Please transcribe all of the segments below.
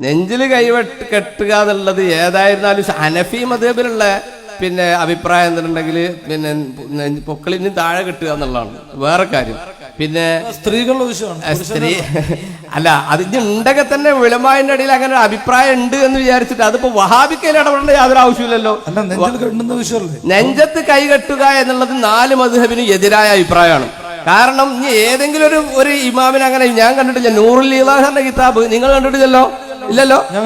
നെഞ്ചിൽ കെട്ടുക എന്നുള്ളത് ഏതായിരുന്നാലും ഹനഫി മദ്ഹബിലുള്ള പിന്നെ അഭിപ്രായം എന്തുണ്ടെങ്കിൽ പിന്നെ പൊക്കിളിന് താഴെ കെട്ടുക എന്നുള്ളതാണ് വേറെ കാര്യം. പിന്നെ സ്ത്രീകളുടെ വിഷയമാണ്. സ്ത്രീ അല്ല, അതിന് ഉണ്ടെങ്കിൽ തന്നെ വിളമായതിന്റെ അടിയിൽ അങ്ങനെ ഒരു അഭിപ്രായം ഉണ്ട് എന്ന് വിചാരിച്ചിട്ട് അതിപ്പോ വഹാബിക്കയിൽ ഇടപെടേണ്ട യാതൊരു ആവശ്യമില്ലല്ലോ. നെഞ്ചത്ത് കൈ കെട്ടുക എന്നുള്ളത് 4 മദ്ഹബിനും എതിരായ അഭിപ്രായമാണ്. കാരണം ഇനി ഏതെങ്കിലും ഒരു ഇമാമിനെ അങ്ങനെ ഞാൻ കണ്ടിട്ടില്ല. നൂറുൽ ഇലാഹിന്റെ കിതാബ് നിങ്ങൾ കണ്ടിട്ടില്ലല്ലോ? ഇല്ലല്ലോ, ഞാൻ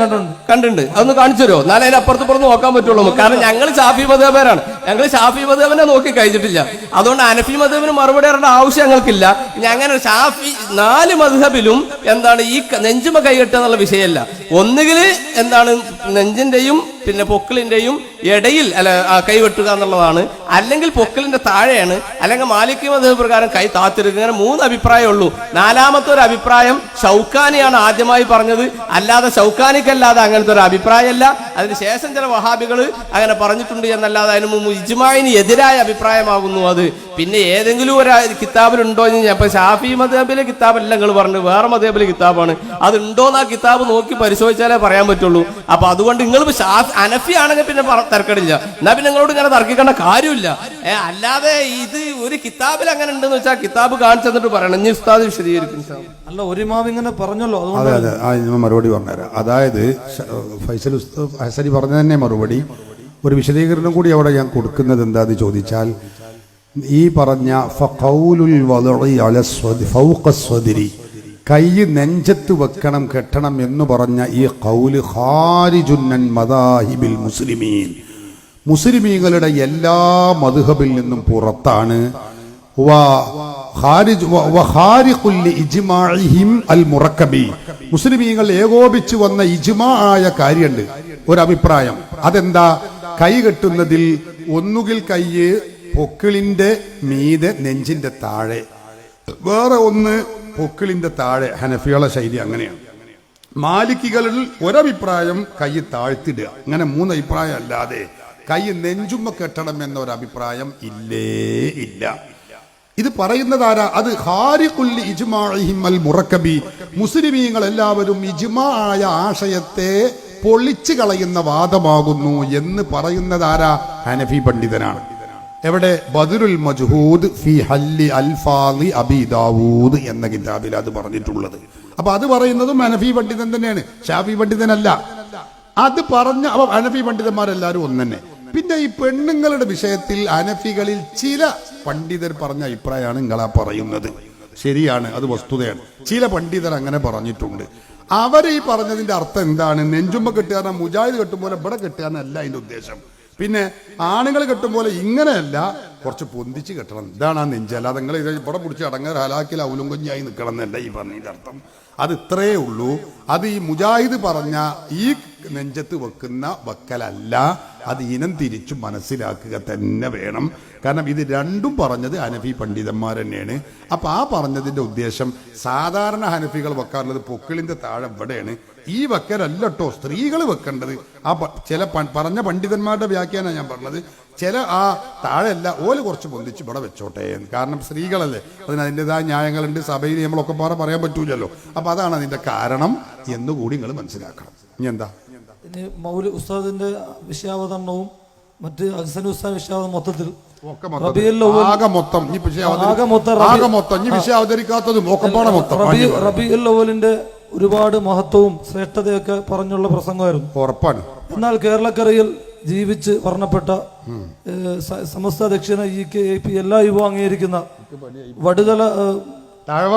കണ്ടിട്ടുണ്ട്. അതൊന്ന് കാണിച്ചു തരുമോ? എന്നാലും അതിനപ്പുറത്ത് നോക്കാൻ പറ്റുള്ളൂ. കാരണം ഞങ്ങൾ ഷാഫി മദ്ഹബാരാണ്. ഞങ്ങൾ ഷാഫി മദ്ഹബിനെ നോക്കി കഴിഞ്ഞിട്ടില്ല. അതുകൊണ്ട് ഹനഫി മദ്ഹബിന് മറുപടി പറയേണ്ട ആവശ്യം ഞങ്ങൾക്കില്ല. ഇനി അങ്ങനെ ഷാഫി 4 മദ്ഹബിലും എന്താണ് ഈ നെഞ്ചുമ കൈകെട്ടുക എന്നുള്ള വിഷയമല്ല. ഒന്നുകിൽ എന്താണ് നെഞ്ചിന്റെയും പിന്നെ പൊക്കിളിന്റെയും ഇടയിൽ കൈവെട്ടുക എന്നുള്ളതാണ്, അല്ലെങ്കിൽ പൊക്കിളിന്റെ താഴെയാണ്, അല്ലെങ്കിൽ മാലിക്കി മദ്ഹബ് പ്രകാരം കൈ താത്തിരുക. ഇങ്ങനെ 3 അഭിപ്രായമേ ഉള്ളൂ. 4ാമത്തെ ഒരു അഭിപ്രായം ഷൗക്കാനിയാണ് ആദ്യമായി പറഞ്ഞത്. അല്ലാതെ ഷൗക്കാനിക്കല്ലാതെ അങ്ങനത്തെ ഒരു അഭിപ്രായമല്ല. അതിനുശേഷം ചില വഹാബികൾ അങ്ങനെ പറഞ്ഞിട്ടുണ്ട് എന്നല്ലാതെ അതിന് മുമ്പ് ഇജ്മാഇന് എതിരായ അഭിപ്രായമാകുന്നു അത്. പിന്നെ ഏതെങ്കിലും ഒരു കിതാബിലുണ്ടോ എന്ന് ഞാൻ ഇപ്പൊ ഷാഫി മദ്ഹബിലെ കിതാബല്ല നിങ്ങൾ പറഞ്ഞു, വേറെ മദ്ഹബിലെ കിതാബാണ്. അതുണ്ടോന്ന് ആ കിതാബ് നോക്കി പരിശോധിച്ചാലേ പറയാൻ പറ്റുള്ളൂ. അപ്പൊ അതുകൊണ്ട് നിങ്ങൾ ഹനഫി ആണെങ്കിൽ പിന്നെ തർക്കടില്ല. എന്നാ പിന്നെ നിങ്ങളോട് ഇങ്ങനെ തർക്കിക്കേണ്ട കാര്യമില്ല. അല്ലാതെ ഇത് ഒരു കിതാബിൽ അങ്ങനെ ഉണ്ടെന്ന് വെച്ചാൽ കിതാബ് കാണിച്ചു തന്നിട്ട് പറയണം. ഇനി ഉസ്താദ് വിശദീകരിക്കും. അല്ല, ഒരു ഇമാം ഇങ്ങനെ പറഞ്ഞല്ലോ. അതെ, മറുപടി പറഞ്ഞുതരാം. അതായത് ഫൈസൽ ഹസനി പറഞ്ഞ തന്നെ മറുപടി. ഒരു വിശദീകരണം കൂടി അവിടെ ഞാൻ കൊടുക്കുന്നത് എന്താന്ന് ചോദിച്ചാൽ, ഈ പറഞ്ഞ ഫഖൗലുൽ വദഇ അല ഫൗഖ സ്വദരി, കൈ നെഞ്ചത്ത് വെക്കണം കെട്ടണം എന്ന് പറഞ്ഞ ഈ ഖൗല് ഖാരിജുൻ അൻ മദാഹിബിൽ മുസ്ലിമീൻ, മുസ്ലിമീങ്ങളുടെ എല്ലാ മദ്ഹബിൽ നിന്നും പുറത്താണ്. മുസ്ലിമീങ്ങൾ ഏകോപിച്ചു വന്ന ഇജ്മാ ആയ കാര്യമുണ്ട്, ഒരഭിപ്രായം. അതെന്താ? കൈ കെട്ടുന്നതിൽ ഒന്നുകിൽ കൈ പൊക്കിളിന്റെ മീതെ നെഞ്ചിന്റെ താഴെ, വേറെ ഒന്ന് പൊക്കിളിന്റെ താഴെ. ഹനഫികളുടെ ശൈലി അങ്ങനെയാണ്. മാലിക്കികളിൽ ഒരഭിപ്രായം കൈ താഴ്ത്തിടുക. അങ്ങനെ 3 അഭിപ്രായം അല്ലാതെ കൈ നെഞ്ചുമ്മ കെട്ടണം എന്നൊരഭിപ്രായം ഇല്ല. ഇത് പറയുന്നത് ആരാ? അത് ഖാരിഖുൽ ഇജ്മാഇഹിം അൽ മുറക്കബി, മുസ്ലിമീങ്ങൾ എല്ലാവരും ഇജ്മാ ആയ ആശയത്തെ പൊളിച്ചു കളയുന്ന വാദമാകുന്നു എന്ന് പറയുന്നത് ആരാ? ഹനഫി പണ്ഡിതനാണ്. എവിടെ? ബദറുൽ മജ്ഹൂദ് ഫി ഹല്ലി അൽഫാളി അബി ദാവൂദ് എന്ന കിതാബിൽ അത് പറഞ്ഞിട്ടുള്ളത്. അപ്പൊ അത് പറയുന്നതും ഹനഫി പണ്ഡിതൻ തന്നെയാണ്, ഷാഫി പണ്ഡിതനല്ല. അത് പറഞ്ഞ ഹനഫി പണ്ഡിതന്മാരെല്ലാവരും ഒന്ന് തന്നെ. പിന്നെ ഈ പെണ്ണുങ്ങളുടെ വിഷയത്തിൽ ഹനഫികളിൽ ചില പണ്ഡിതർ പറഞ്ഞ അഭിപ്രായമാണ് നിങ്ങളാ പറയുന്നത്. ശരിയാണ്, അത് വസ്തുതയാണ്. ചില പണ്ഡിതർ അങ്ങനെ പറഞ്ഞിട്ടുണ്ട്. അവർ ഈ പറഞ്ഞതിന്റെ അർത്ഥം എന്താണ്? നെഞ്ചുമ്പ കെട്ടുക, മുജാഹിദ് കെട്ടുമ്പോലെ ഇവിടെ കെട്ടുക എന്നല്ല അതിന്റെ ഉദ്ദേശം. പിന്നെ ആണുങ്ങൾ കെട്ടുമ്പോലെ ഇങ്ങനെയല്ല, കുറച്ച് പൊന്തിച്ച് കെട്ടണം. ഇതാണ് ആ നെഞ്ച്. അല്ലാതെ നിങ്ങൾ ഇവിടെ പിടിച്ച് അടങ്ങാൻ ഹലാക്കിൽ ഔലും കൊഞ്ഞായി നിൽക്കണം എന്നല്ല ഈ പറഞ്ഞതിന്റെ അർത്ഥം. അത് ഇത്രയേ ഉള്ളൂ. അത് ഈ മുജാഹിദ് പറഞ്ഞ ഈ നെഞ്ചത്ത് വെക്കുന്ന വെക്കലല്ല. അത് ഇനം തിരിച്ചു മനസ്സിലാക്കുക തന്നെ വേണം. കാരണം ഇത് രണ്ടും പറഞ്ഞത് ഹനഫി പണ്ഡിതന്മാർ തന്നെയാണ്. അപ്പൊ ആ പറഞ്ഞതിന്റെ ഉദ്ദേശം സാധാരണ ഹനഫികൾ വെക്കാറുള്ളത് പൊക്കിളിന്റെ താഴെ ഇവിടെയാണ്. ഈ വെക്കലല്ലോ സ്ത്രീകൾ വെക്കേണ്ടത്. ആ ചില പറഞ്ഞ പണ്ഡിതന്മാരുടെ വ്യാഖ്യാനം ഞാൻ പറഞ്ഞത്. ചില ആ താഴെയല്ല, ഓല് കുറച്ച് പൊന്തിച്ച് ഇവിടെ വെച്ചോട്ടെ. കാരണം സ്ത്രീകളല്ലേ, അതിന് അതിൻ്റെതായ ന്യായങ്ങളുണ്ട്. സഭയിൽ നമ്മളൊക്കെ പറയാൻ പറ്റൂലല്ലോ. അപ്പൊ അതാണ് അതിന്റെ കാരണം എന്നുകൂടി നിങ്ങൾ മനസ്സിലാക്കണം. ഇനി എന്താ? ഇനി മൗലി ഉസ്താദിന്റെ വിഷയാവതരണവും മറ്റ് ഹസൻ ഉസ്താദ് വിഷയാവതരണം മൊത്തത്തിൽ റബീഉൽ അവ്വലിന്റെ ഒരുപാട് മഹത്വവും ശ്രേഷ്ഠതയൊക്കെ പറഞ്ഞുള്ള പ്രസംഗമായിരുന്നു. ഉറപ്പാണ്. എന്നാൽ കേരളക്കരയിൽ ജീവിച്ച് വർണ്ണപ്പെട്ട സമസ്ത ദക്ഷിണ EKAP എല്ലാ യുവവും അംഗീകരിക്കുന്ന വടുതല താഴ്വ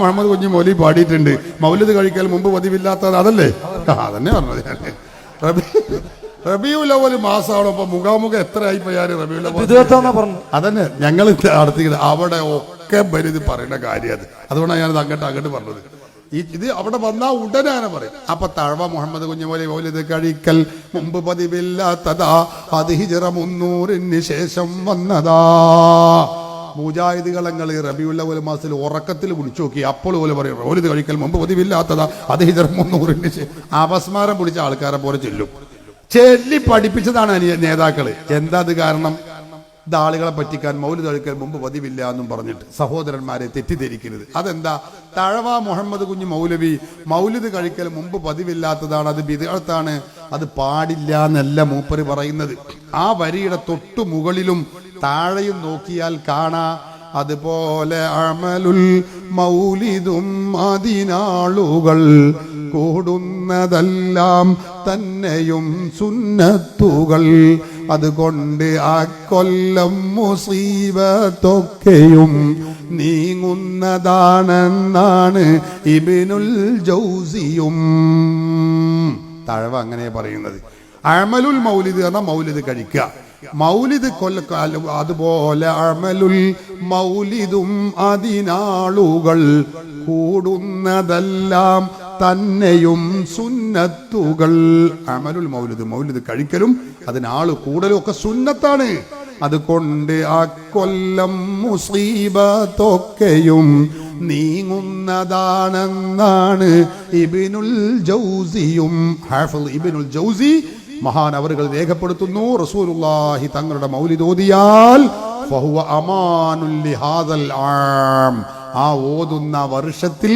മുഹമ്മദ് കുഞ്ഞി മൗലി പാടിയിട്ടുണ്ട്. മൗലിദ് കഴിക്കൽ മുമ്പ് പതിവില്ലാത്തത് അതല്ലേ? അതന്നെ പറഞ്ഞത്. റബീഉൽ അവ്വൽ മാസമാണ്. ഇപ്പൊ മുഖാമുഖം എത്ര ആയിപ്പോയാല് റബീഉൽ അവ്വൽ അതന്നെ ഞങ്ങൾ നടത്തിയത്. അവിടെ ഒക്കെ ഇത് പറയുന്ന കാര്യം അത്. അതുകൊണ്ടാണ് ഞാനത് അങ്ങോട്ട് പറഞ്ഞത്. ഇത് അവിടെ വന്നാ ഉടനെ അങ്ങനെ പറയും. അപ്പൊ താഴ്വ മുഹമ്മദ് കുഞ്ഞുമോലി മൗലിദ് കഴിക്കൽ മുമ്പ് പതിവില്ലാത്തതാ, അത് ഹിജ്റ 300 ശേഷം വന്നതാ. മുജാഹിദുകളങ്ങൾ റബീഉൽ അവ്വൽ മാസത്തിൽ ഉറക്കത്തിൽ വിളിച്ചു നോക്കി. അപ്പോൾ പോലെ പറയും മൗലിദ് കഴിക്കൽ മുമ്പ് പതിവില്ലാത്തതാ, അത് ഹിജ്റ 300 അപസ്മാരം പിടിച്ച ആൾക്കാരെ പോലെ ചൊല്ലി പഠിപ്പിച്ചതാണ് നേതാക്കള്. എന്താ അത് കാരണം? ഇത് ആളുകളെ പറ്റിക്കാൻ മൗലിദ് കഴിക്കാൻ മുമ്പ് പതിവില്ല എന്നും പറഞ്ഞിട്ട് സഹോദരന്മാരെ തെറ്റിദ്ധരിക്കരുത്. അതെന്താ? തഴവ മുഹമ്മദ് കുഞ്ഞ് മൗലവി മൗലിദ് കഴിക്കൽ മുമ്പ് പതിവില്ലാത്തതാണ്, അത് ബിദ്അത്താണ്, അത് പാടില്ല എന്നല്ല മൂപ്പര് പറയുന്നത്. ആ വരിയുടെ തൊട്ടു മുകളിലും താഴെയും നോക്കിയാൽ കാണാ അതുപോലെ അമലുൽ മൗലിദും അതിനാളുകൾ കൂടുന്നതെല്ലാം തന്നെയും സുന്നത്തുകൾ, അതുകൊണ്ട് ആ കൊല്ലം മുസീബത്തൊക്കെയും നീങ്ങുന്നതാണെന്നാണ് ഇബ്നുൽ ജൗസിയും. തഴവ അങ്ങനെ പറയുന്നത്. അമലുൽ മൗലിദ് എന്ന മൗലിദ് കഴിക്കുക, മൗലിദ് അതുപോലെ അമലുൽ മൗലിദും അതിനാളുകൾ കൂടുന്നതെല്ലാം തന്നെയും സുന്നത്തുകൾ. അമലുൽ മൗലിദ് മൗലിദ് കഴിക്കലും അതിനാള് കൂടലും ഒക്കെ സുന്നത്താണ്. അതുകൊണ്ട് ആ കൊല്ലം മുസീബത്തൊക്കെയും നീങ്ങുന്നതാണെന്നാണ് ഇബ്നുൽ ജൗസിയും. ഹാഫിള് ഇബ്നുൽ ജൗസി മഹാൻ അവറുകൾ രേഖപ്പെടുത്തുന്നു, റസൂലുള്ളാഹി തങ്ങളുടെ മൗലിദ് ഓതിയാൽ ഫഹുവ അമാനുൽ ലിഹാദൽ ആം, ആ ഓതുന്ന വർഷത്തിൽ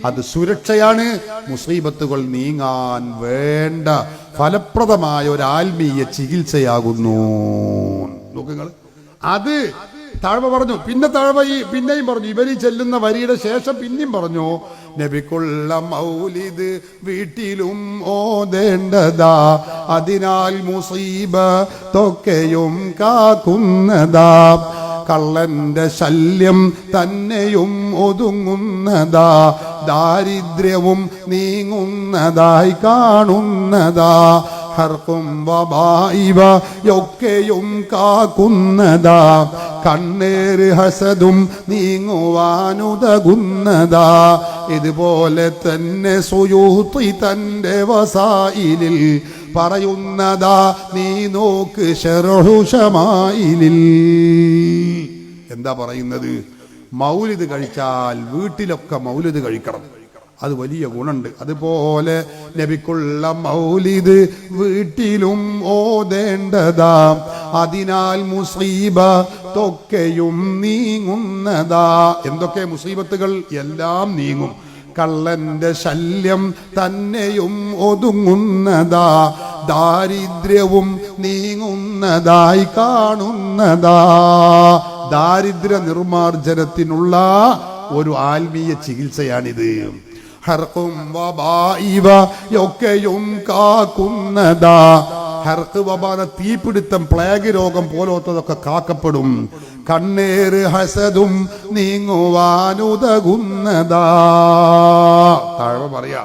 അത് സുരക്ഷയാണ്, മുസീബത്തുകൾ നീങ്ങാൻ വേണ്ട ഫലപ്രദമായ ഒരു ആത്മീയ ചികിത്സയാകുന്നു. നോക്കുക, അത് താഴ്വ പറഞ്ഞു. പിന്നെ താഴ്വ പിന്നെയും പറഞ്ഞു, ഇവര് ചെല്ലുന്ന വരിയുടെ ശേഷം പിന്നെയും പറഞ്ഞു, നബിക്കുള്ള മൗലിദ് വീട്ടിലും ഓതേണ്ടതാ, അതിനാൽ മുസീബത്തൊക്കെയും കാക്കുന്നതാ, കള്ളന്റെ ശല്യം തന്നെയും ഒതുങ്ങുന്നതാ, ദാരിദ്ര്യവും നീങ്ങുന്നതായി കാണുന്നതാ, ഹർക്കും വബായിവയൊക്കെയും കാക്കുന്നതാ, കണ്ണേറ് ഹസദും നീങ്ങുവാനുതകുന്നതാ. ഇതുപോലെ തന്നെ സുയൂത്തി തന്റെ വസായിലിൽ പറയുന്നതാ, നീ നോക്ക് ശർഹു ശമായിലിൽ. എന്താ പറയുന്നത്? മൗലിദ് കഴിച്ചാൽ വീട്ടിലൊക്കെ മൗലിദ് കഴിക്കണം, അത് വലിയ ഗുണമുണ്ട്. അതുപോലെ നബിക്കുള്ള മൗലിദ് വീട്ടിലും ഓതേണ്ടതാ, അതിനാൽ മുസീബത്തൊക്കെയും നീങ്ങുന്നതാ. എന്തൊക്കെ മുസീബത്തുകൾ? എല്ലാം നീങ്ങും. കള്ളന്റെ ശല്യം തന്നെയും ഒതുങ്ങുന്നതാ, ദാരിദ്ര്യവും നീങ്ങുന്നതായി കാണുന്നതാ. ദാരിദ്ര്യ നിർമാർജനത്തിനുള്ള ഒരു ആത്മീയ ചികിത്സയാണിത്. ഹർക്കും വബായിവയൊക്കെയും കാക്കുന്നതാ. ഹർക്ക് വബാന തീപിടുത്തം, പ്ലേഗ് രോഗം പോലത്തതൊക്കെ കാക്കപ്പെടും. കണ്ണേറ് ഹസദും നീങ്ങുവാനുതകുന്നതാ. താഴെ പറയാ,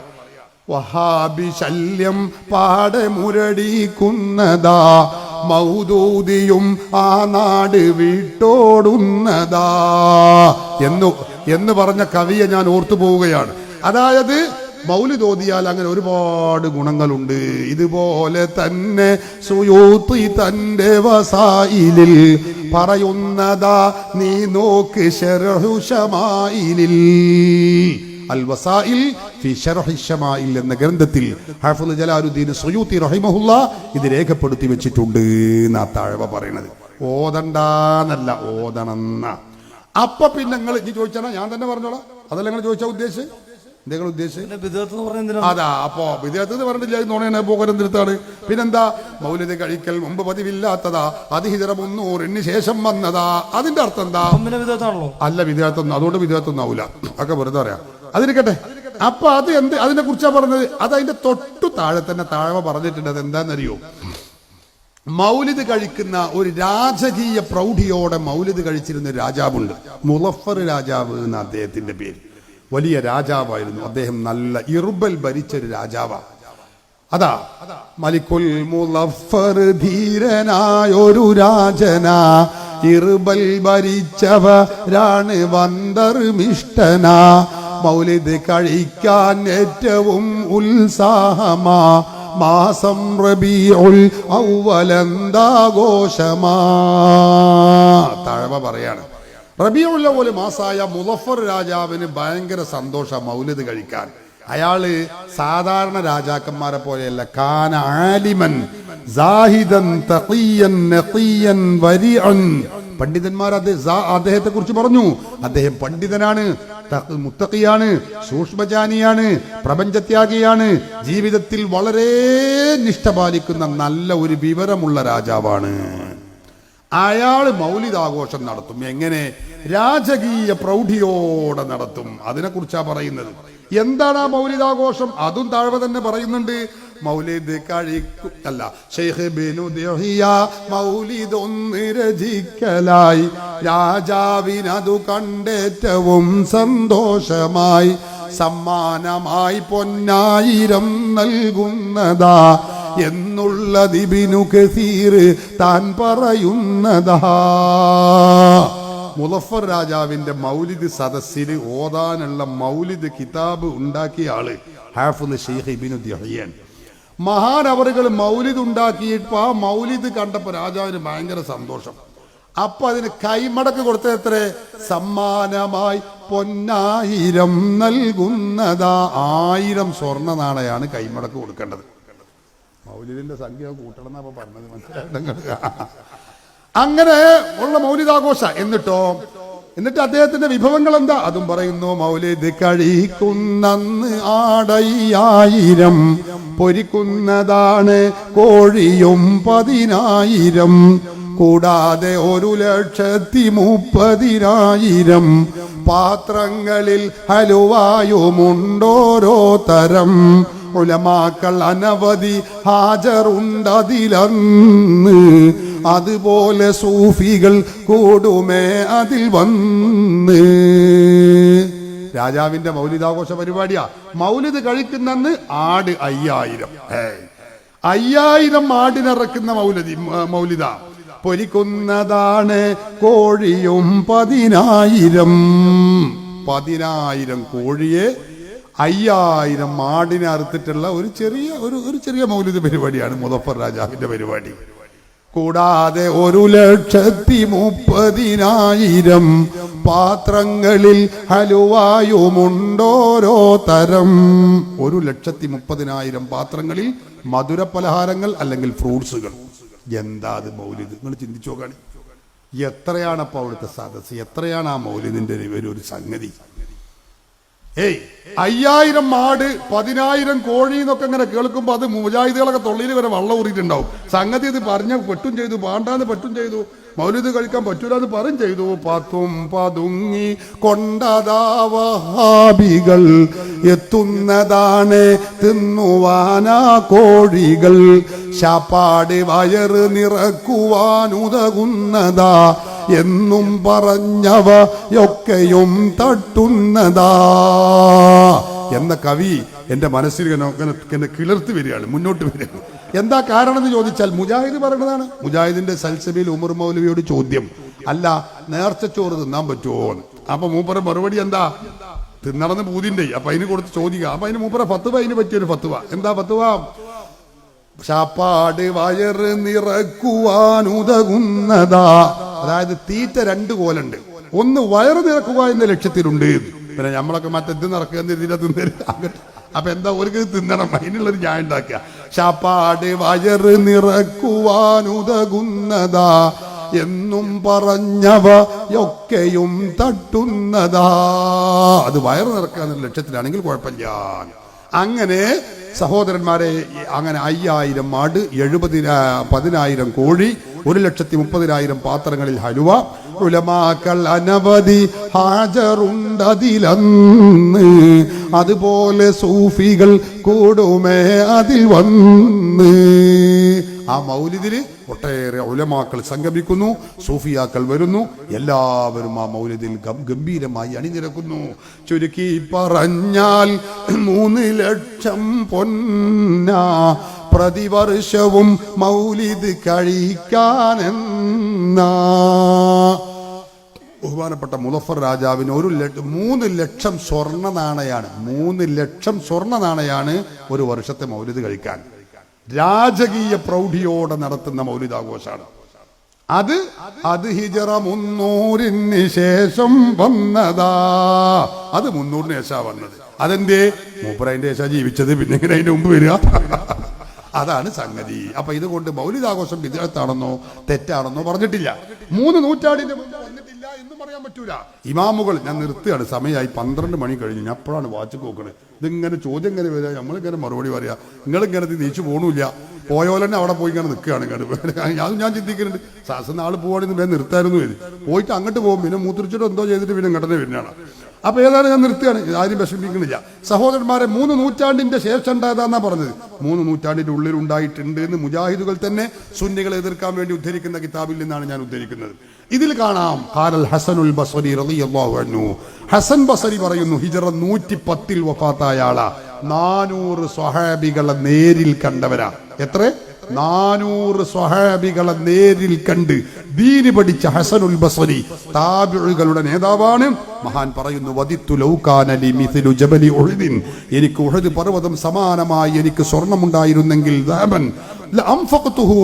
വഹാബി ശല്യം പാടെ മുരടിക്കുന്നതാ, മൗദൂദിയും ആ നാട് വിട്ടോടുന്നതാ എന്ന് പറഞ്ഞ കവിയെ ഞാൻ ഓർത്തു പോവുകയാണ്. അതായത് മൗലിദ് ഓതിയാൽ അങ്ങനെ ഒരുപാട് ഗുണങ്ങളുണ്ട്. ഇതുപോലെ തന്നെ സുയൂത്തി തന്റെ വസായിലിൽ പറയുന്നതാ, നീ നോക്ക് ശർഹു ശമായിലിൽ. അൽ വസായിൽ ഫി ശർഹി ശമായിൽ എന്ന ഗ്രന്ഥത്തിൽ ഹാഫിള് ജലാലുദ്ദീൻ സുയൂത്തി റഹിമഹുല്ലാഹ് ഇത് രേഖപ്പെടുത്തി വെച്ചിട്ടുണ്ട് എന്നാ താഴെ പറയുന്നത്. ഓതണ്ടാന്നല്ല, ഓതണമെന്ന. അപ്പൊ പിന്നെ നിങ്ങൾ ചോദിച്ചാ ഞാൻ തന്നെ പറഞ്ഞോളാം, അതല്ല നിങ്ങൾ ചോദിച്ചാ ഉദ്ദേശിച്ച് നിങ്ങൾ ഉദ്ദേശിച്ചത് അതാ. അപ്പോ വിദ്യാർത്ഥി പറഞ്ഞില്ല, നോണേനെ പോകരുത്താണ്. പിന്നെന്താ? മൗലിദ് കഴിക്കൽ മുമ്പ് പതിവില്ലാത്തതാ, അത് ഹിജറ 300 ശേഷം വന്നതാ. അതിന്റെ അർത്ഥം എന്താ? അല്ല, വിദ്യാർത്ഥി. അതുകൊണ്ട് വിദ്യാർത്ഥി ആവൂല, ഒക്കെ വെറുതെ പറയാം. അതിരിക്കട്ടെ. അപ്പൊ അത് എന്ത്, അതിനെ കുറിച്ചാ പറഞ്ഞത്? അത് അതിന്റെ തൊട്ടു താഴെ തന്നെ താഴെ പറഞ്ഞിട്ടുണ്ട്. അത് എന്താണെന്നറിയോ? മൗലിദ് കഴിക്കുന്ന ഒരു രാജകീയ പ്രൗഢിയോടെ മൗലിദ് കഴിച്ചിരുന്ന ഒരു രാജാവുണ്ട്, മുളഫർ രാജാവ് എന്ന അദ്ദേഹത്തിന്റെ പേര്. വലിയ രാജാവായിരുന്നു അദ്ദേഹം, നല്ല ഇർബൽ ഭരിച്ചൊരു രാജാവാണ്. അതാ മലിക്കുൽ മുളഫർ, ധീരനായൊരു രാജന, ഇർബൽ ഭരിച്ചവരാണ് വന്ദർമിഷ്ടന. മൗലിദ് കഴിക്കാൻ ഏറ്റവും ഉത്സാഹമാ, മാസം റബീഉൽ അവ്വലന്താഘോഷമാ. തഴവ പറയാണ്, റബീഉൽ അവ്വൽ മാസായ മുളഫർ രാജാവിന് ഭയങ്കര സന്തോഷം മൗലിദ് കഴിക്കാൻ. അയാള് സാധാരണ രാജാക്കന്മാരെ പോലെയല്ല, കാന ആലിമൻ, സാഹിദൻ തഖിയൻ നഖിയൻ വരിഅൻ. പണ്ഡിതന്മാർ അദ്ദേഹത്തെ കുറിച്ച് പറഞ്ഞു, അദ്ദേഹം പണ്ഡിതനാണ്, മുത്തഖിയാണ്, സൂക്ഷ്മജാനിയാണ്, പ്രപഞ്ചത്യാഗിയാണ്, ജീവിതത്തിൽ വളരെ നിഷ്ഠ പാലിക്കുന്ന നല്ല ഒരു വിവരമുള്ള രാജാവാണ്. അയാൾ മൗലിദാഘോഷം നടത്തും. എങ്ങനെ? രാജകീയ പ്രൗഢിയോടെ നടത്തും. അതിനെക്കുറിച്ചാ പറയുന്നത്. എന്താണ് ആ മൗലിദാഘോഷം? അതും താഴെ തന്നെ പറയുന്നുണ്ട്. മൗലിദ് കഴിക്കല്ല ശൈഖ് ബിനു ദിഹിയ മൗലിദ് ഒന്ന് രചിക്കലായി, രാജാവിനതു കണ്ടേറ്റവും സന്തോഷമായി, സമ്മാനമായി പൊന്നായിരം നൽകുന്നതാ എന്നുള്ളത് ഇബ്നു കസീർ താൻ പറയുന്നതാ. മുളഫർ രാജാവിന്റെ മൗലിദ് സദസ്സിൽ ഓതാനുള്ള മൗലിദ് കിതാബ് ഉണ്ടാക്കിയ ആള് ഹാഫിള് ശൈഖ് ഇബ്നു ദിഹിയൻ. മഹാനവറുകൾ മൗലിദ് ഉണ്ടാക്കിയപ്പോ ആ മൗലിദ് കണ്ടപ്പോ രാജാവിന് ഭയങ്കര സന്തോഷം. അപ്പൊ അതിന് കൈമടക്ക് കൊടുത്തത്ര സമ്മാനമായി പൊന്നായിരം നൽകുന്നതാ. 1000 സ്വർണ്ണ നാണയാണ് കൈമടക്ക് കൊടുക്കേണ്ടത്. മൗലിദിന്റെ സംഖ്യ കൂട്ടണം എന്നപ്പോ പറഞ്ഞത്, മനസ്സിലായി? അങ്ങനെ ഉള്ള മൗലിദാഘോഷ. എന്നിട്ട് അദ്ദേഹത്തിന്റെ വിഭവങ്ങൾ എന്താ? അതും പറയുന്നു. മൗലിദ് കഴിക്കുന്നന്ന് ആടയ്യായിരം, പൊരിക്കുന്നതാണ് കോഴിയും 10,000, കൂടാതെ 1,30,000 പാത്രങ്ങളിൽ ഹലുവായുമുണ്ടോരോ തരം. ഉലമാക്കൾ അനവധി ഹാജറുണ്ടതിലന്ന്, അതുപോലെ സൂഫികൾ കൂടുമേ അതിൽ വന്ന്. രാജാവിന്റെ മൗലിദാഘോഷ പരിപാടിയാ. മൗലിദ് കഴിക്കുന്നന്ന് ആട് 5000. 5000 ആടിനിറക്കുന്ന മൗലിദ. പൊരിക്കുന്നതാണ് കോഴിയും 10,000 കോഴിയെ 5000 ആടിനെ അറുത്തിട്ടുള്ള ഒരു ചെറിയ മൗലിദ് പരിപാടിയാണ് മുളഫർ രാജാവിന്റെ പരിപാടി. കൂടാതെ 1,30,000 പാത്രങ്ങളിൽ ഹലുവായുമുണ്ടോരോ തരം. 1,30,000 പാത്രങ്ങളിൽ മധുര പലഹാരങ്ങൾ അല്ലെങ്കിൽ ഫ്രൂട്ട്സുകൾ. എന്താ അത് മൗലിദ്? നിങ്ങൾ ചിന്തിച്ചു നോക്കാണ്. എത്രയാണപ്പോ അവിടുത്തെ സദസ്, എത്രയാണ് ആ മൗലിദിന്റെ ഒരു സംഗതി. 5000 ആട് 10,000 കോഴി എന്നൊക്കെ ഇങ്ങനെ കേൾക്കുമ്പോ അത് മുജാഹിദുകളൊക്കെ തൊള്ളിയിൽ വരെ വെള്ളം ഊറിയിട്ടുണ്ടാവും. സംഗതി ഇത് പറഞ്ഞ പെട്ടും ചെയ്തു, പാണ്ടാന്ന് പെട്ടും ചെയ്തു, മൗലിദ് കഴിക്കാൻ പറ്റൂലെന്ന് പറയും ചെയ്തു. പാത്തും പതുങ്ങി കൊണ്ടതാവഹാബികൾ, എത്തുന്നതാണ് തിന്നുവാനാ കോഴികൾ, ശാപ്പാട് വയറ് നിറക്കുവാനുതകുന്നതാ എന്നും പറഞ്ഞവയൊക്കെയും തട്ടുന്നതാ എന്ന കവി എന്റെ മനസ്സിൽ എന്നെ കിളിർത്ത് വരികയാണ്, മുന്നോട്ട് വരികയാണ്. എന്താ കാരണം എന്ന് ചോദിച്ചാൽ മുജാഹിദ് പറയുന്നതാണ്. മുജാഹിദിന്റെ സൽസബിൽ ഉമർ മൗലവിയോട് ചോദ്യം, അല്ല നേർച്ചച്ചോറ് തിന്നാൻ പറ്റുമോ? അപ്പൊ മൂപ്പര മറുപടി എന്താ? തിന്നണമെന്ന് പൂതിന്റെ. അപ്പൊ അതിന് കൊടുത്ത് ചോദിക്കുക. അപ്പൊ അതിന് മൂപ്പര ഫത്വ, അതിന് പറ്റിയൊരു ഫത്വ. എന്താ ഫത്വ? ശാപ്പാട് വയറ് നിറക്കുവാനുതകുന്നതാ. അതായത് തീറ്റ 2 കോലുണ്ട്. ഒന്ന് വയറ് നിറക്കുക എന്ന ലക്ഷ്യത്തിലുണ്ട്. പിന്നെ നമ്മളൊക്കെ മറ്റെന്ത് നിറക്കുക തിന്നരുത്. അപ്പൊ എന്താ ഒരു തിന്നണം, അതിനുള്ളൊരു ഞാൻ ഉണ്ടാക്കുക. ശാപ്പാട് വയറ് നിറക്കുവാനുതകുന്നതാ എന്നും പറഞ്ഞവയൊക്കെയും തട്ടുന്നതാ. അത് വയറ് നിറക്കുക എന്ന ലക്ഷ്യത്തിലാണെങ്കിൽ കുഴപ്പമില്ല. അങ്ങനെ സഹോദരന്മാരെ, അങ്ങനെ 5000 ആട്, 10,000 കോഴി, 1,30,000 പാത്രങ്ങളിൽ ഹലുവ. ഉലമാക്കൾ അനവധി ഹാജറുണ്ടതിലന്ന്, അതുപോലെ സൂഫികൾ കൂടുമേ അതിൽ വന്ന്. ആ മൗലിദിൽ ഒട്ടേറെ ഉലമാക്കൾ സംഗമിക്കുന്നു, സൂഫിയാക്കൾ വരുന്നു. എല്ലാവരും ആ മൗലിദിൽ ഗംഭീരമായി അണിനിരക്കുന്നു. ചുരുക്കി പറഞ്ഞാൽ 3 ലക്ഷം പൊന്ന പ്രതിവർഷവും മൗലിദ് കഴിക്കാനെന്ന ബഹുമാനപ്പെട്ട മുളഫർ രാജാവിന് 3 ലക്ഷം സ്വർണ്ണ നാണയാണ്. 3 ലക്ഷം സ്വർണ്ണ നാണയാണ് ഒരു വർഷത്തെ മൗലിദ് കഴിക്കാൻ. രാജകീയ പ്രൗഢിയോടെ നടത്തുന്ന മൗലിദാഘോഷാണ് അത്. ഹിജറ 300-ന് ശേഷം വന്നതാ. അത് 300-ന് ശേഷാ വന്നത്. അതെന്തേ? മൂപ്പര അതിന്റെ ശേഷം ജീവിച്ചത്. പിന്നെ ഇങ്ങനെ അതിന്റെ മുമ്പ് വരിക. അതാണ് സംഗതി. അപ്പൊ ഇതുകൊണ്ട് മൗലിദാഘോഷം വിദ്യാർത്ഥാണെന്നോ തെറ്റാണെന്നോ പറഞ്ഞിട്ടില്ല. 3 നൂറ്റാണ്ടിന്റെ മുമ്പ് വന്നിട്ടില്ല എന്നും പറയാൻ പറ്റൂല. ഇമാമുകൾ, ഞാൻ നിർത്തുകയാണ്, സമയമായി 12 മണി കഴിഞ്ഞു. ഞാൻ അപ്പോഴാണ് വാച്ച് നോക്കണത്. ഇതിങ്ങനെ ചോദ്യം ഇങ്ങനെ വരിക, നമ്മളിങ്ങനെ മറുപടി പറയാ, നിങ്ങളിങ്ങനെ നീച്ചു പോകണില്ല, പോയോലെന്നെ അവിടെ പോയി ഇങ്ങനെ നിൽക്കുകയാണ്. അത് ഞാൻ ചിന്തിക്കുന്നുണ്ട്, സാസ് നാളെ പോവാണെങ്കിൽ ഞാൻ നിർത്തായിരുന്നു വരും, പോയിട്ട് അങ്ങോട്ട് പോകും, പിന്നെ മൂത്രിച്ചിട്ട് എന്തോ ചെയ്തിട്ട് പിന്നെ ഇങ്ങോട്ടേ വരുന്നതാണ്. അപ്പൊ ഏതാണ് ഞാൻ നിർത്തുകയാണ്, ആരും വിഷമിക്കുന്നില്ല. സഹോദരന്മാരെ, 3 നൂറ്റാണ്ടിന്റെ ശേഷം ഉണ്ടായതാന്നാ പറഞ്ഞത്. 3 നൂറ്റാണ്ടിന്റെ ഉള്ളിൽ ഉണ്ടായിട്ടുണ്ട് എന്ന് മുജാഹിദുകൾ തന്നെ സുന്നികളെ എതിർക്കാൻ വേണ്ടി ഉദ്ധരിക്കുന്ന കിതാബിൽ നിന്നാണ് ഞാൻ ഉദ്ധരിക്കുന്നത്. ഇതിൽ കാണാം, ഖാലൽ ഹസനുൽ ബസ്രി റളിയല്ലാഹു അൻഹു, ഹസൻ ബസ്രി പറയുന്നു, ഹിജ്റ 110 വഫാത്തായ ആളാ, 400 സ്വഹാബികളെ നേരിൽ കണ്ടവരാ. എത്ര? 400 സ്വഹാബികളെ നേരിൽ കണ്ട് ദീന് പഠിച്ച ഹസനുൽ ബസ്രി താബിഈകളുടെ നേതാവാണ്. മഹാൻ പറയുന്നു, വദിത്തു ലൗ കാന ലി മിസ്ലു ജബലി ഉഹദിൻ, എനിക്ക് ഉഹദ് പർവ്വതം സമാനമായി എനിക്ക് സ്വർണ്ണമുണ്ടായിരുന്നെങ്കിൽ ദഹബൻ ലഅൻഫഖതുഹു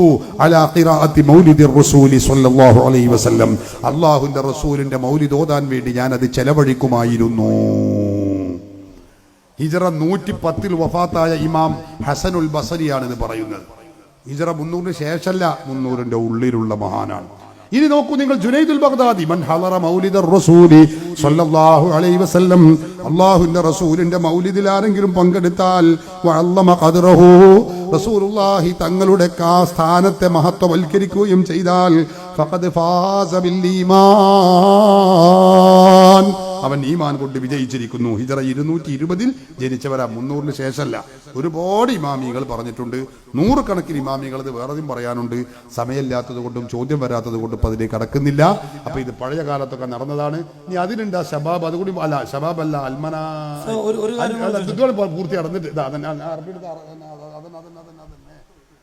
അലാ ഖിറാഅത്തി മൗലിദിർ റസൂലി സ്വല്ലല്ലാഹു അലൈഹി വസല്ലം, അല്ലാഹുവിന്റെ റസൂലിന്റെ മൗലിദ് ഓതാൻ വേണ്ടി ഞാൻ അത് ചെലവഴിക്കുമായിരുന്നു. ഹിജ്റ 110 വഫാത്തായ ഇമാം ഹസനുൽ ബസ്രിയാണ് ഇത് പറയുന്നത്. ഹിജ്റ 300 ശേഷമല്ല, 300ന്റെ ഉള്ളിലുള്ള മഹാനാണ്. ഇനി നോക്കൂ നിങ്ങൾ, ജുനൈദുൽ ബഗ്ദാദി, മൻ ഹളറ മൗലിദർ റസൂലി സ്വല്ലല്ലാഹു അലൈഹി വസല്ലം, അല്ലാഹുവിന്റെ റസൂലിന്റെ മൗലിദിൽ ആരെങ്കിലും പങ്കെടുത്താൽ വഅല്ലമ ഖദ്റഹു, റസൂലുള്ളാഹി തങ്ങളുടെ സ്ഥാനത്തെ മഹത്വവൽക്കരിക്കുകയും ചെയ്താൽ ഫഖദ് ഫാസ ബിൽ ഈമാൻ, അവൻ ഈമാൻ കൊണ്ട് വിജയിച്ചിരിക്കുന്നു. ഹിജ്റ 220 ജനിച്ചവരാ, 300 ശേഷമല്ല. ഒരുപാട് ഇമാമികൾ പറഞ്ഞിട്ടുണ്ട്, 100 കണക്കിന് ഇമാമികൾ. അത് വേറെയും പറയാനുണ്ട്, സമയമില്ലാത്തത് കൊണ്ടും ചോദ്യം വരാത്തത് കൊണ്ടും ഇപ്പം അതിലേക്ക് കടക്കുന്നില്ല. അപ്പൊ ഇത് പഴയ കാലത്തൊക്കെ നടന്നതാണ്. ഇനി അതിനുണ്ട് ആ ഷബാബ്, അതുകൂടി അല്ല, ഷബാബ് അല്ല, അൽമന പൂർത്തി നടന്നിട്ട്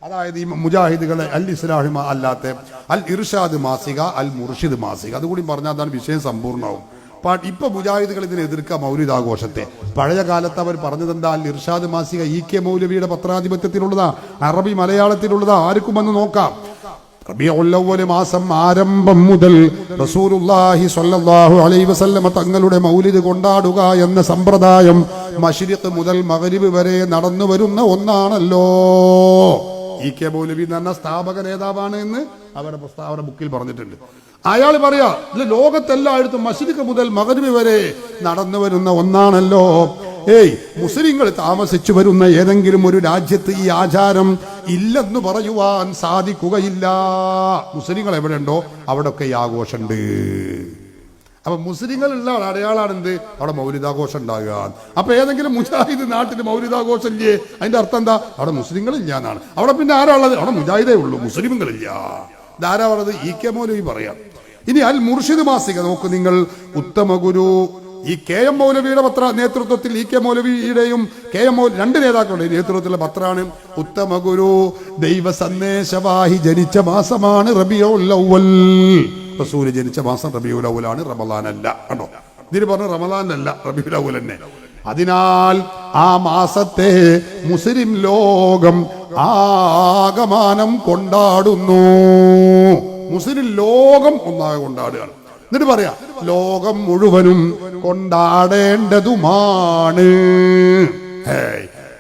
അതായത് ഈ മുജാഹിദുകളെ അൽ ഇസ്ലാഹിമ അല്ലാത്ത അൽ ഇർഷാദ് മാസിക, അൽ മുർഷിദ് മാസിക, അതുകൂടി പറഞ്ഞാൽ അതാണ് വിഷയം സമ്പൂർണ്ണമാവും. ഇപ്പൊ മുജാഹിദുകൾ ഇതിനെ എതിർക്കുക മൗലിദാഘോഷത്തെ. പഴയ കാലത്ത് അവർ പറഞ്ഞതെന്താ, അൽ ഇർഷാദ് മാസിക EK മൗലവിയുടെ പത്രാധിപത്യത്തിലുള്ളതാ, അറബി മലയാളത്തിലുള്ളതാ, ആർക്കും വന്ന് നോക്കാം. റബീഉൽ അവ്വൽ മാസം ആരംഭം മുതൽ റസൂലുള്ളാഹി സ്വല്ലല്ലാഹു അലൈഹി വസല്ലം തങ്ങളുടെ മൗലിദ് കൊണ്ടാടുക എന്ന സമ്പ്രദായം മശ്രിഖ് മുതൽ മഗ്രിബ് വരെ നടന്നു വരുന്ന ഒന്നാണല്ലോ. EK മൗലവി എന്ന് പറഞ്ഞ സ്ഥാപക നേതാവാണ് എന്ന് അവരുടെ ബുക്കിൽ പറഞ്ഞിട്ടുണ്ട്. അയാൾ പറയാ, ലോകത്തെല്ലായിടത്തും മശ്രിഖ് മുതൽ മഗ്രിബ് വരെ നടന്നു വരുന്ന ഒന്നാണല്ലോ. മുസ്ലിങ്ങൾ താമസിച്ചു വരുന്ന ഏതെങ്കിലും ഒരു രാജ്യത്ത് ഈ ആചാരം ഇല്ലെന്ന് പറയുവാൻ സാധിക്കുകയില്ല. മുസ്ലിങ്ങൾ എവിടെയുണ്ടോ അവിടെയൊക്കെ ഈ ആഘോഷമുണ്ട്. അപ്പൊ മുസ്ലിങ്ങളുള്ള അടയാളാണെന്ത്, അവിടെ മൗലിദാഘോഷം ഉണ്ടാകുക. അപ്പൊ ഏതെങ്കിലും മുജാഹിദ് നാട്ടിൽ മൗലിദാഘോഷം ഇല്ലേ, അതിന്റെ അർത്ഥം എന്താ, അവിടെ മുസ്ലിങ്ങളില്ല എന്നാണ്. അവിടെ പിന്നെ ആരാ ഉള്ളത്, അവിടെ മുജാഹിദേ ഉള്ളൂ, മുസ്ലിമുകളില്ല. ധാരാ പറഞ്ഞത് EK മൗലവി പറയാം. ഇനി അൽ മുർഷിദ് മാസിക നോക്ക് നിങ്ങൾ, ഉത്തമ ഗുരു ഈ KM മൗലവിയുടെ നേതൃത്വത്തിൽ EK മൗലവിയുടെയും KM മൗലവി 2 നേതാക്കളുടെ നേതൃത്വത്തിലുള്ള പത്രമാണ്. ഉത്തമ ഗുരു ദൈവ സന്ദേശവാഹി ജനിച്ച മാസമാണ് റബീഉൽ അവ്വൽ. റസൂൽ ജനിച്ച മാസം റബീഉൽ അവ്വലാണ്, റമളാൻ അല്ല. കണ്ടോ, ഇതിന് പറഞ്ഞ റമളാൻ അല്ല, റബീഉൽ അവ്വൽ തന്നെ. അതിനാൽ ആ മാസത്തെ മുസ്ലിം ലോകം ആകമാനം കൊണ്ടാടുന്നു. മുസ്ലിം ലോകം ഒന്നാകെ കൊണ്ടാടുകയാണ്. എന്നിട്ട് പറയാ, ലോകം മുഴുവനും കൊണ്ടാടേണ്ടതുമാണ്.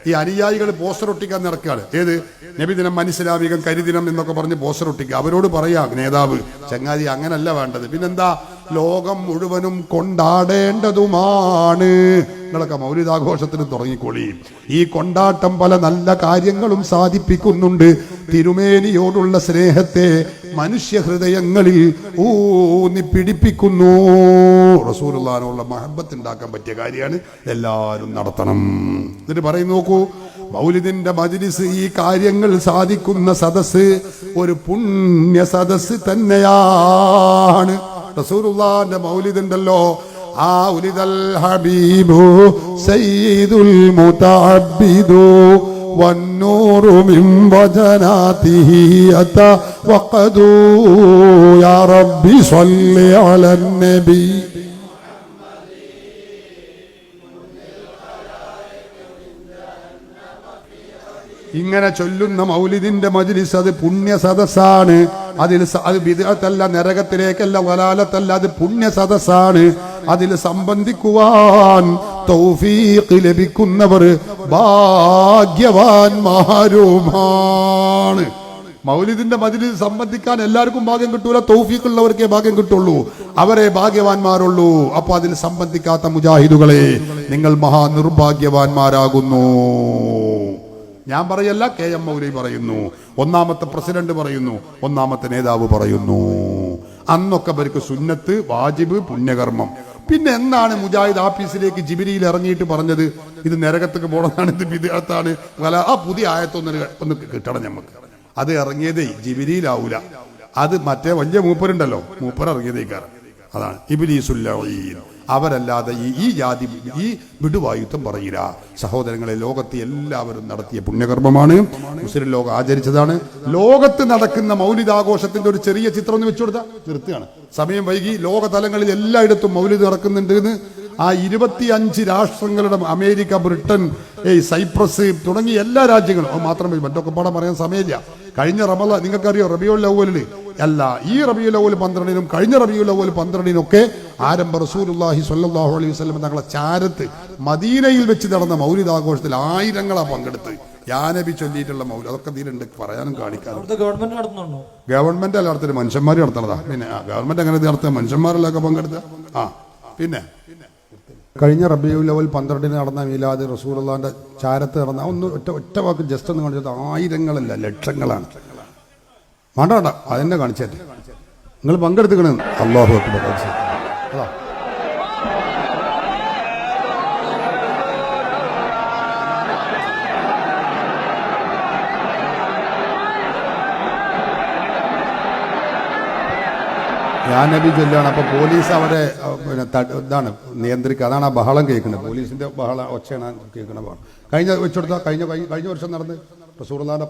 ഈ അനുയായികൾ പോസ്റ്റർ ഒട്ടിക്കാൻ നടക്കുകയാണ്. ഏത് നബിദിനം, അനിസ്ലാമികം, കരിദിനം എന്നൊക്കെ പറഞ്ഞ് പോസ്റ്റർ ഒട്ടിക്കുക. അവരോട് പറയാ നേതാവ്, ചങ്ങാതി അങ്ങനല്ല വേണ്ടത്. പിന്നെന്താ, ലോകം മുഴുവനും കൊണ്ടാടേണ്ടതുമാണ്. നിങ്ങളൊക്കെ മൗലിദാഘോഷത്തിന് തുടങ്ങിക്കോളി. ഈ കൊണ്ടാട്ടം പല നല്ല കാര്യങ്ങളും സാധിപ്പിക്കുന്നുണ്ട്. തിരുമേനിയോടുള്ള സ്നേഹത്തെ മനുഷ്യ ഹൃദയങ്ങളിൽ ഊന്നി പിടിപ്പിക്കുന്നു. റസൂലുള്ളാഹിനോടുള്ള മഹബത്ത് ഉണ്ടാക്കാൻ പറ്റിയ കാര്യമാണ്, എല്ലാവരും നടത്തണം. എന്നിട്ട് പറയും, നോക്കൂ, മൗലിദിന്റെ മജ്ലിസ്, ഈ കാര്യങ്ങൾ സാധിക്കുന്ന സദസ് ഒരു പുണ്യ സദസ് തന്നെയാണ്. റസൂലുള്ളാഹിന്റെ മൗലിദ് ഉണ്ടല്ലോ, ആ ഉലിദൽ ഹബീബു സയ്യിദുൽ മുതഅബ്ബിദു വന്നൂറു മിൻ വജനാതിഹി അതവഖദു യാ റബ്ബി സ്വല്ലി അലൻ നബി. ഇങ്ങനെ ചൊല്ലുന്ന മൗലിദിന്റെ മജ്ലിസ് അത് പുണ്യ സദസ്സാണ്. അത് ബിദ്അത്തല്ല, നരകത്തിലേക്കല്ല, വലാലത്തല്ല, അത് പുണ്യ സദസ്സാണ്. അതിൽ സംബന്ധിക്കുവാൻ തൗഫീഖ് ലഭിക്കുന്നവർ ഭാഗ്യവാന്മാരുമാണ്. മൗലിദിന്റെ മജ്‌ലിസ് സംബന്ധിക്കാൻ എല്ലാവർക്കും ഭാഗ്യം കിട്ടൂല, തൗഫീഖ് ഉള്ളവർക്കേ ഭാഗ്യം കിട്ടുള്ളൂ, അവരെ ഭാഗ്യവാന്മാരുള്ളൂ. അപ്പൊ അതിൽ സംബന്ധിക്കാത്ത മുജാഹിദുകളെ, നിങ്ങൾ മഹാ നിർഭാഗ്യവാന്മാരാകുന്നു. ഞാൻ പറയല്ല, KM മൗലവി പറയുന്നു, ഒന്നാമത്തെ പ്രസിഡന്റ് പറയുന്നു, ഒന്നാമത്തെ നേതാവ് പറയുന്നു. അന്നൊക്കെ അവർക്ക് സുന്നത്ത്, വാജിബ്, പുണ്യകർമ്മം. പിന്നെ എന്നാണ് മുജാഹിദ് ആഫീസിലേക്ക് ജിബിരിയിൽ ഇറങ്ങിയിട്ട് പറഞ്ഞത് ഇത് നരകത്തേക്ക് പോകണമെന്നാണ്, ഇത് ബിദ്അത്താണ്, ആ പുതിയ ആയത്തൊന്ന് കിട്ടണം നമുക്ക്. അത് ഇറങ്ങിയതേ ജിബിരിയിലാവൂല, അത് മറ്റേ വലിയ മൂപ്പരുണ്ടല്ലോ, മൂപ്പർ ഇറങ്ങിയതേക്കാരം. അതാണ് ഇബ്ലീസുൽ ലഈൻ. അവരല്ലാതെ ഈ ജാതി ഈ വിടുവായുത്വം പറയില്ല. സഹോദരങ്ങളെ, ലോകത്ത് എല്ലാവരും നടത്തിയ പുണ്യകർമ്മമാണ്, മുസ്ലിം ലോകം ആചരിച്ചതാണ്. ലോകത്ത് നടക്കുന്ന മൗലിദാഘോഷത്തിന്റെ ഒരു ചെറിയ ചിത്രം ഒന്ന് വെച്ചു കൊടുത്താൽ നിർത്തുകയാണ്, സമയം വൈകി. ലോക തലങ്ങളിൽ എല്ലായിടത്തും മൗലിദ് നടക്കുന്നുണ്ട് എന്ന് ആ 25 രാഷ്ട്രങ്ങളുടെ, അമേരിക്ക, ബ്രിട്ടൻ, സൈപ്രസ് തുടങ്ങി എല്ലാ രാജ്യങ്ങളും. അത് മാത്രമേ മറ്റൊക്കെ പാടാൻ പറയാൻ സമയമില്ല. കഴിഞ്ഞ റമളാൻ നിങ്ങൾക്കറിയോ, റബീഉൽ അവ്വലിൽ അല്ല, ഈ റബീഉൽ അവ്വൽ 12-നും കഴിഞ്ഞ റബീഉൽ അവ്വൽ 12-നൊക്കെ ആരംഭ റസൂലുള്ളാഹി സ്വല്ലല്ലാഹു അലൈഹി വസല്ലം തങ്ങളെ ചാരത്ത് മദീനയിൽ വെച്ച് നടന്ന മൗലിദ് ആഘോഷത്തിൽ ആയിരങ്ങളാണ് പങ്കെടുത്ത്. യാ നബി ചൊല്ലിയിട്ടുള്ള മൗലിദ് അതൊക്കെ ഇതിലുണ്ട്, പറയാനും കാണിക്കാനും. ഗവൺമെന്റ് അല്ല നടത്തുന്നത്, മനുഷ്യന്മാർ നടത്തണതാ. പിന്നെ ഗവൺമെന്റ് അങ്ങനെ നടത്തുക, മനുഷ്യന്മാരെല്ലാം പങ്കെടുത്ത. പിന്നെ കഴിഞ്ഞ റബീഉൽ അവ്വൽ 12-ന് നടന്ന മീലാദ് റസൂലുള്ളാഹിന്റെ ചാരത്ത് നടന്ന ഒറ്റ വാക്ക് ജസ്റ്റ് ഒന്ന് കാണിച്ചത് ആയിരങ്ങളല്ല, ലക്ഷങ്ങളാണ്. വേണ്ട അതെന്നെ കാണിച്ചേട്ടെ, നിങ്ങൾ പങ്കെടുത്തുക്കണ. അല്ലാഹു അക്ബർ. അതാ യാ നബി ചൊല്ലാണ്. അപ്പൊ പോലീസ് അവരെ പിന്നെ ഇതാണ് നിയന്ത്രിക്കുക. അതാണ് ആ ബഹളം കേൾക്കുന്നത്, പോലീസിന്റെ ബഹള ഒച്ചയാണ് കേൾക്കുന്ന ബഹളം. കഴിഞ്ഞ വെച്ചെടുത്ത കഴിഞ്ഞ വർഷം നടന്ന് റസൂലുള്ളാഹിന്റെ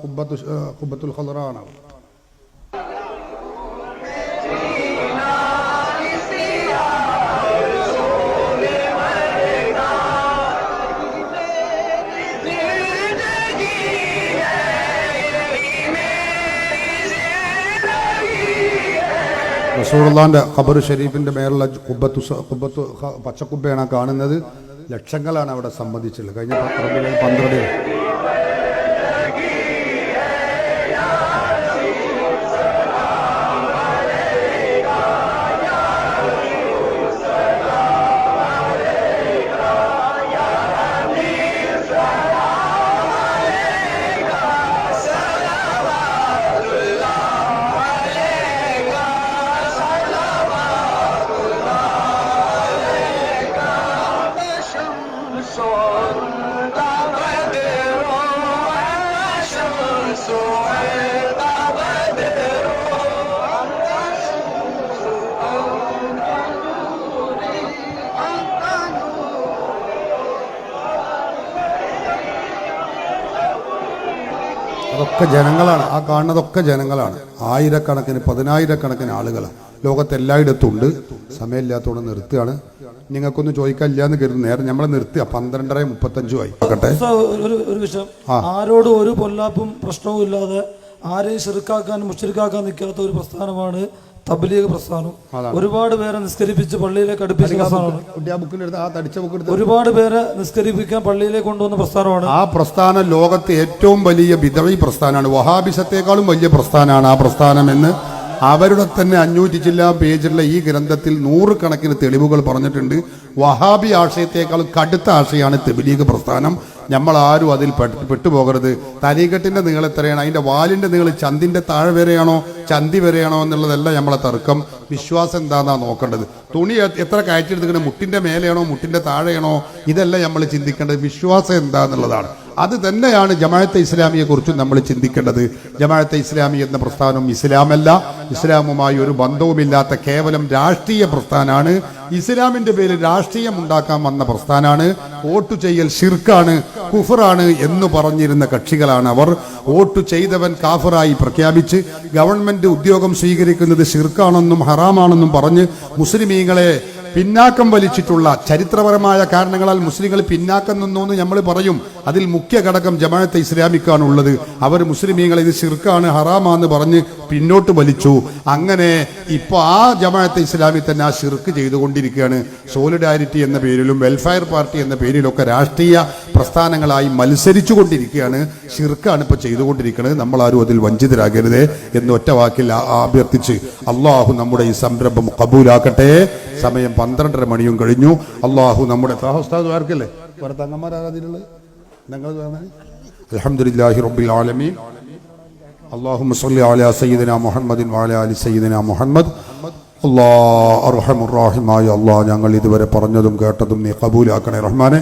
ഖുബ്ബത്തുൽ ഖദറ ആണ്. റസൂലുള്ളാഹിന്റെ ഖബർ ഷരീഫിന്റെ മേലുള്ള ഖുബ്ബത്തു പച്ചക്കുബ്ബയാണ് കാണുന്നത്. ലക്ഷങ്ങളാണ് അവിടെ സംബന്ധിച്ചുള്ളത്. കഴിഞ്ഞ 12 അതൊക്കെ ജനങ്ങളാണ്, ആ കാണുന്നതൊക്കെ ജനങ്ങളാണ്. ആയിരക്കണക്കിന് 10,000-കണക്കിന് ആളുകളാണ് ലോകത്തെല്ലായിടത്തും ഉണ്ട്. സമയമില്ലാത്തതുകൊണ്ട് നിർത്തുകയാണ്. നിങ്ങൾക്കൊന്നും ചോദിക്കാനില്ല എന്ന് കരുതുന്നു. നേരെ നമ്മളെ നിർത്തുക 12:35 ആയി. ഒരു വിഷയം, ആരോടും ഒരു പൊല്ലാപ്പും പ്രശ്നവും ഇല്ലാതെ ആരെയും ശിർക്കാക്കാൻ മുശ്രിക്കാക്കാൻ നിൽക്കാത്ത ഒരു പ്രസ്ഥാനമാണ് തബ്ലീഗ് പ്രസ്ഥാനം. ഒരുപാട് പേരെ നിസ്കരിപ്പിച്ച് പള്ളിയിലേക്ക് അടുപ്പിച്ച പ്രസ്ഥാനമാണ്. ഒരുപാട് പേരെ നിസ്കരിപ്പിക്കാൻ പള്ളിയിലേക്ക് കൊണ്ടുവന്ന പ്രസ്ഥാനമാണ്. ആ പ്രസ്ഥാനം ലോകത്തെ ഏറ്റവും വലിയ ബിദഈ പ്രസ്ഥാനമാണ്. വഹാബിസത്തെക്കാളും വലിയ പ്രസ്ഥാനമാണ് ആ പ്രസ്ഥാനം എന്ന് അവരുടെ തന്നെ 500 ചില്ലാ പേജുള്ള ഈ ഗ്രന്ഥത്തിൽ 100 കണക്കിന് തെളിവുകൾ പറഞ്ഞിട്ടുണ്ട്. വഹാബി ആശയത്തെക്കാളും കടുത്ത ആശയമാണ് തബ്ലീഗ് പ്രസ്ഥാനം. നമ്മളാരും അതിൽ പെട്ടുപോകരുത്. തരീഖത്തിന്റെ നീളം എത്രയാണ്, അതിന്റെ വാലിന്റെ നീളം ചന്തിന്റെ താഴെ വരെയാണോ ചന്തി വരെയാണോ എന്നുള്ളതല്ല നമ്മളെ തർക്കം. വിശ്വാസം എന്താണെന്നാ നോക്കേണ്ടത്. തുണി എത്ര കയറ്റിയെടുത്തിട്ട് മുട്ടിന്റെ മേലെയാണോ മുട്ടിന്റെ താഴെയാണോ, ഇതല്ല നമ്മൾ ചിന്തിക്കേണ്ടത്. വിശ്വാസം എന്താന്നുള്ളതാണ്. അത് തന്നെയാണ് ജമാഅത്തെ ഇസ്ലാമിയെ കുറിച്ചും നമ്മൾ ചിന്തിക്കേണ്ടത്. ജമാഅത്തെ ഇസ്ലാമി എന്ന പ്രസ്ഥാനം ഇസ്ലാമല്ല, ഇസ്ലാമുമായി ഒരു ബന്ധവുമില്ലാത്ത കേവലം രാഷ്ട്രീയ പ്രസ്ഥാനമാണ്. ഇസ്ലാമിന്റെ പേരിൽ രാഷ്ട്രീയം ഉണ്ടാക്കാൻ വന്ന പ്രസ്ഥാനമാണ്. വോട്ട് ചെയ്യൽ ശിർക്കാണ്, കുഫറാണ് എന്ന് പറഞ്ഞിരുന്ന കക്ഷികളാണ് അവർ. വോട്ട് ചെയ്തവൻ കാഫറായി പ്രഖ്യാപിച്ച് ഗവൺമെന്റ് ഉദ്യോഗം സ്വീകരിക്കുന്നത് ശിർക്കാണെന്നും ഹറാമാണെന്നും പറഞ്ഞ് മുസ്ലിമീങ്ങളെ പിന്നാക്കം വലിച്ചിട്ടുള്ള ചരിത്രപരമായ കാരണങ്ങളാൽ മുസ്ലിങ്ങൾ പിന്നാക്കം നിന്നു എന്ന് നമ്മൾ പറയും. അതിൽ മുഖ്യ ഘടകം ജമാഅത്തെ ഇസ്ലാമിക്കാണുള്ളത്. അവർ മുസ്ലിമീങ്ങളെ ഇത് ശിർക്കാണ്, ഹറാമാന്ന് പറഞ്ഞ് പിന്നോട്ട് വലിച്ചു. അങ്ങനെ ഇപ്പോൾ ആ ജമാഅത്തെ ഇസ്ലാമി തന്നെ ആ ശിർക്ക് ചെയ്തുകൊണ്ടിരിക്കുകയാണ്. സോളിഡാരിറ്റി എന്ന പേരിലും വെൽഫെയർ പാർട്ടി എന്ന പേരിലൊക്കെ രാഷ്ട്രീയ പ്രസ്ഥാനങ്ങളായി മത്സരിച്ചു കൊണ്ടിരിക്കുകയാണ്. ശിർക്കാണ് ഇപ്പോൾ ചെയ്തുകൊണ്ടിരിക്കുന്നത്. നമ്മളാരും അതിൽ വഞ്ചിതരാകരുതേ എന്ന് ഒറ്റ വാക്കിൽ അഭ്യർത്ഥിച്ച് അള്ളാഹു നമ്മുടെ ഈ സംരംഭം കബൂലാക്കട്ടെ. സമയം 12:30 മണിയും കഴിഞ്ഞു. അള്ളാഹു നമ്മുടെ ആർക്കല്ലേ തങ്ങന്മാരാതിലുള്ളത് നിങ്ങൾ അൽഹംദുലില്ലാഹി റബ്ബിൽ ആലമീൻ. اللهم صل على سيدنا محمد وعلى ال سيدنا محمد. അല്ലാഹു അർഹമുർ റഹീമായ അല്ലാഹ്, ഞങ്ങൾ ഇതുവരെ പറഞ്ഞതും കേട്ടതും നീ കബൂലാക്കണേ റഹ്മാനെ.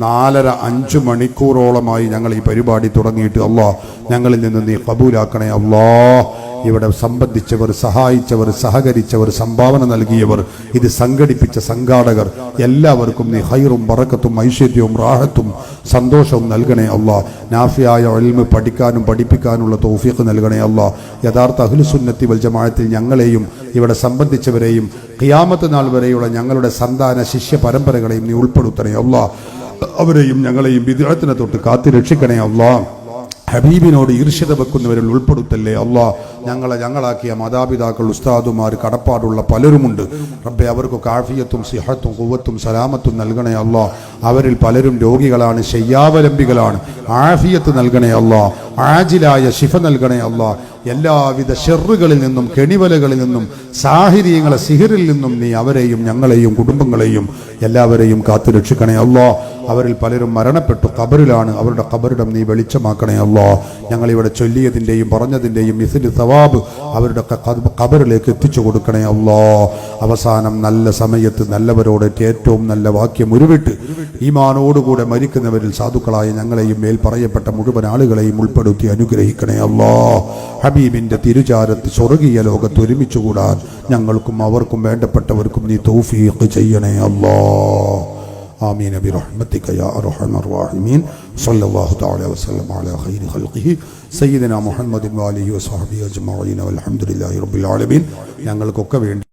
4.5 മണിക്കൂറോളമായി ഞങ്ങൾ ഈ പരിപാടി തുടങ്ങിയിട്ട് അല്ലാഹ് ഞങ്ങളിൽ നിന്ന് നീ കബൂലാക്കണേ അല്ലാഹ്. ഇവിടെ സംബന്ധിച്ചവർ, സഹായിച്ചവർ, സഹകരിച്ചവർ, സംഭാവന നൽകിയവർ, ഇത് സംഘടിപ്പിച്ച സംഘാടകർ എല്ലാവർക്കും നീ ഖൈറും ബറക്കത്തും ഐശ്വര്യവും റാഹത്തും സന്തോഷവും നൽകണേ അല്ലാഹ്. നാഫിയായ ഇൽമ് പഠിക്കാനും പഠിപ്പിക്കാനുള്ള തൗഫീഖ് നൽകണേ അല്ലാഹ്. യഥാർത്ഥ അഹ്ലുസുന്നത്തി വൽ ജമാഅത്തിൽ ഞങ്ങളെയും ഇവിടെ സംബന്ധിച്ചവരെയും ഖിയാമത്ത് നാൾ വരെയുള്ള ഞങ്ങളുടെ സന്താന ശിഷ്യ പരമ്പരകളെയും നീ ഉൾപ്പെടുത്തണേ അല്ലാഹ്. അവരെയും ഞങ്ങളെയും ബിദ്അത്തിനെ തൊട്ട് കാത്തു രക്ഷിക്കണേ അല്ലാഹ്. ഹബീബിനോട് ഈർഷ്യത വെക്കുന്നവരിൽ ഉൾപ്പെടുത്തല്ലേ അല്ലാഹ്. ഞങ്ങളാക്കിയ മാതാപിതാക്കൾ, ഉസ്താദുമാർ, കടപ്പാടുള്ള പലരുമുണ്ട് റബ്ബേ. അവർക്കൊക്കെ ആഫിയത്തും സിഹത്തും ഖുവ്വത്തും സലാമത്തും നൽകണേ അല്ലാഹ്. അവരിൽ പലരും രോഗികളാണ്, ശയ്യാവലംബികളാണ്. ആഫിയത്ത് നൽകണേ അല്ലാഹ്. ആജിലായ ശിഫ നൽകണേ അല്ലാഹ്. എല്ലാവിധ ഷെറുകളിൽ നിന്നും കെണിവലകളിൽ നിന്നും സാഹിര്യങ്ങളെ സിഹിറിൽ നിന്നും നീ അവരെയും ഞങ്ങളെയും കുടുംബങ്ങളെയും എല്ലാവരെയും കാത്തു രക്ഷിക്കണേ അല്ലാഹ്. അവരിൽ പലരും മരണപ്പെട്ടു, ഖബറിലാണ്. അവരുടെ ഖബറിടം നീ വെളിച്ചമാക്കണേ അല്ലാഹ്. ഞങ്ങളിവിടെ ചൊല്ലിയതിൻ്റെയും പറഞ്ഞതിൻ്റെയും മിസ്ലി സവാബ് അവരുടെ ഖബറിലേക്ക് എത്തിച്ചു കൊടുക്കണേ അല്ലാഹ്. അവസാനം നല്ല സമയത്ത് നല്ലവരോട് ഏറ്റവും നല്ല വാക്യം ഉരുവിട്ട് ഈമാനോടുകൂടെ മരിക്കുന്നവരിൽ സാധുക്കളായ ഞങ്ങളെയും മേൽ പറയപ്പെട്ട മുഴുവൻ ആളുകളെയും ഉൾപ്പെടുത്തി അനുഗ്രഹിക്കണേ അല്ലാഹ്. ഹബീബിന്റെ തിരുചാരത്ത് സ്വർഗീയ ലോകത്ത് ഒരുമിച്ചുകൂടാൻ ഞങ്ങൾക്കും അവർക്കും വേണ്ടപ്പെട്ടവർക്കും നീ തൗഫീഖ് ചെയ്യണേ അല്ലാഹ്. آمين برحمتك يا أرحم الراحمين. صلى الله تعالى وسلم على خير خلقه سيدنا محمد وآله وصحبه أجمعين والحمد لله رب العالمين. ഞങ്ങൾക്കൊക്കെ വേണ്ടി